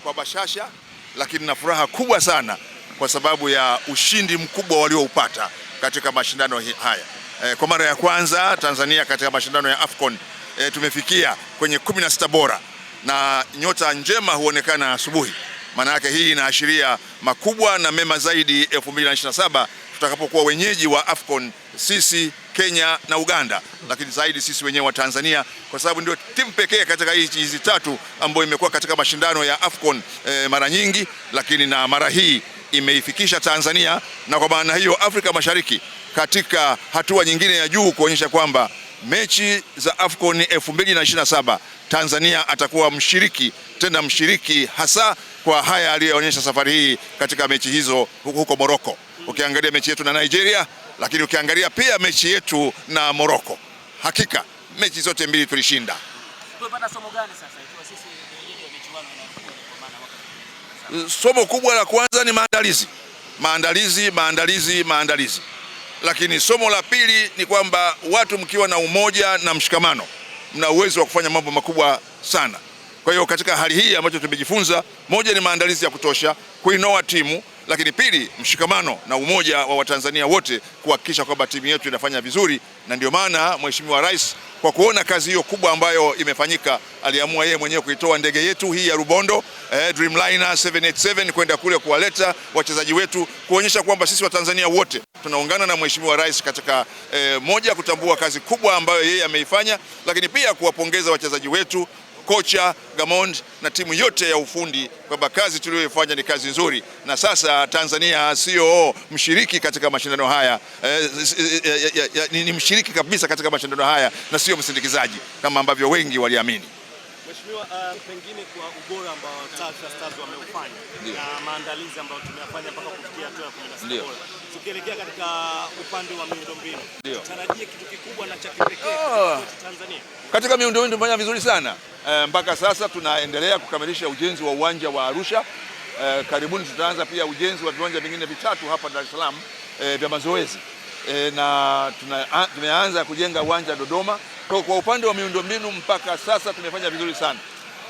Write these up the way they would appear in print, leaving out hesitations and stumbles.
kwa bashasha, lakini na furaha kubwa sana kwa sababu ya ushindi mkubwa walioupata katika mashindano haya. Kwa mara ya kwanza Tanzania katika mashindano ya AFCON tumefikia kwenye 16 bora, na nyota njema huonekana asubuhi. Maana yake hii inaashiria makubwa na mema zaidi 2027 tutakapokuwa wenyeji wa AFCON, sisi Kenya na Uganda, lakini zaidi sisi wenyewe wa Tanzania, kwa sababu ndio timu pekee katika hizi tatu ambayo imekuwa katika mashindano ya AFCON mara nyingi, lakini na mara hii imeifikisha Tanzania, na kwa maana hiyo Afrika Mashariki katika hatua nyingine ya juu, kuonyesha kwamba mechi za AFCON 2027 Tanzania atakuwa mshiriki, tena mshiriki hasa kwa haya aliyoonyesha safari hii katika mechi hizo huko Morocco. Ukiangalia mechi yetu na Nigeria, lakini ukiangalia pia mechi yetu na Morocco, hakika mechi zote mbili tulishinda. Tumepata somo gani sasa ikiwa sisi wenyeji wa michuano na mwaka? Somo kubwa la kwanza ni maandalizi. Lakini somo la pili ni kwamba watu mkiwa na umoja na mshikamano, mna uwezo wa kufanya mambo makubwa sana. Kwa hiyo katika hali hii ambacho tumejifunza, moja ni maandalizi ya kutosha kuinoa timu, lakini pili mshikamano na umoja wa Watanzania wote kuhakikisha kwamba timu yetu inafanya vizuri. Na ndio maana Mheshimiwa Rais kwa kuona kazi hiyo kubwa ambayo imefanyika, aliamua yeye mwenyewe kuitoa ndege yetu hii ya Rubondo Dreamliner 787 kwenda kule kuwaleta wachezaji wetu, kuonyesha kwamba sisi Watanzania wote tunaungana na Mheshimiwa Rais katika moja, kutambua kazi kubwa ambayo yeye ameifanya, lakini pia kuwapongeza wachezaji wetu, kocha Gamond na timu yote ya ufundi kwamba kazi tuliyoifanya ni kazi nzuri, na sasa Tanzania sio mshiriki katika mashindano haya, ni mshiriki kabisa katika mashindano haya na sio msindikizaji kama ambavyo wengi waliamini. Mheshimiwa, pengine kwa ubora ambao Taifa Stars wameufanya na maandalizi ambayo tumeyafanya mpaka kufikia hatua ya 16 bora, tukielekea katika upande wa miundombinu, tarajie kitu kikubwa na cha kipekee kwa Tanzania. Katika miundombinu tumefanya vizuri sana. Mpaka sasa tunaendelea kukamilisha ujenzi wa uwanja wa Arusha. Karibuni tutaanza pia ujenzi wa viwanja vingine vitatu hapa Dar es Salaam vya mazoezi, na tumeanza kujenga uwanja Dodoma. Kwa upande wa miundombinu mpaka sasa tumefanya vizuri sana,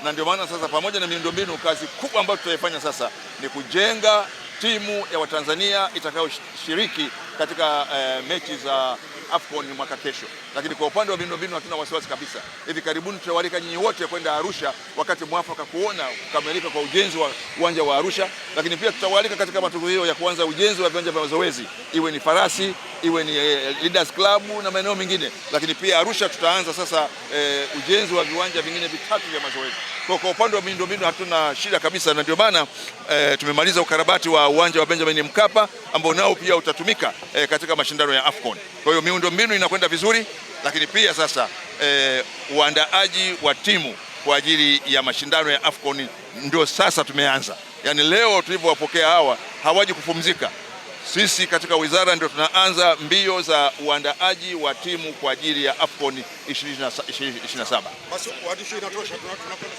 na ndio maana sasa pamoja na miundombinu, kazi kubwa ambayo tutaifanya sasa ni kujenga timu ya Watanzania itakayoshiriki katika mechi za AFCON mwaka kesho. Lakini kwa upande wa miundombinu hatuna wasiwasi kabisa. Hivi karibuni tutawalika nyinyi wote kwenda Arusha wakati mwafaka kuona kukamilika kwa ujenzi wa uwanja wa Arusha, lakini pia tutawalika katika matukio ya kuanza ujenzi wa viwanja vya mazoezi, iwe ni Farasi, iwe ni Leaders Club na maeneo mengine. Lakini pia Arusha tutaanza sasa ujenzi wa viwanja vingine vitatu vya mazoezi. Kwa upande wa miundombinu hatuna shida kabisa, na ndio maana tumemaliza ukarabati wa uwanja wa Benjamin Mkapa ambao nao pia utatumika katika mashindano ya AFCON. Kwa hiyo miundombinu inakwenda vizuri, lakini pia sasa uandaaji wa timu kwa ajili ya mashindano ya AFCON ndio sasa tumeanza. Yaani leo tulivyowapokea hawa hawaji kupumzika. Sisi katika wizara ndio tunaanza mbio za uandaaji wa timu kwa ajili ya AFCON 2027. Basi waandishi inatosha, tunakwenda.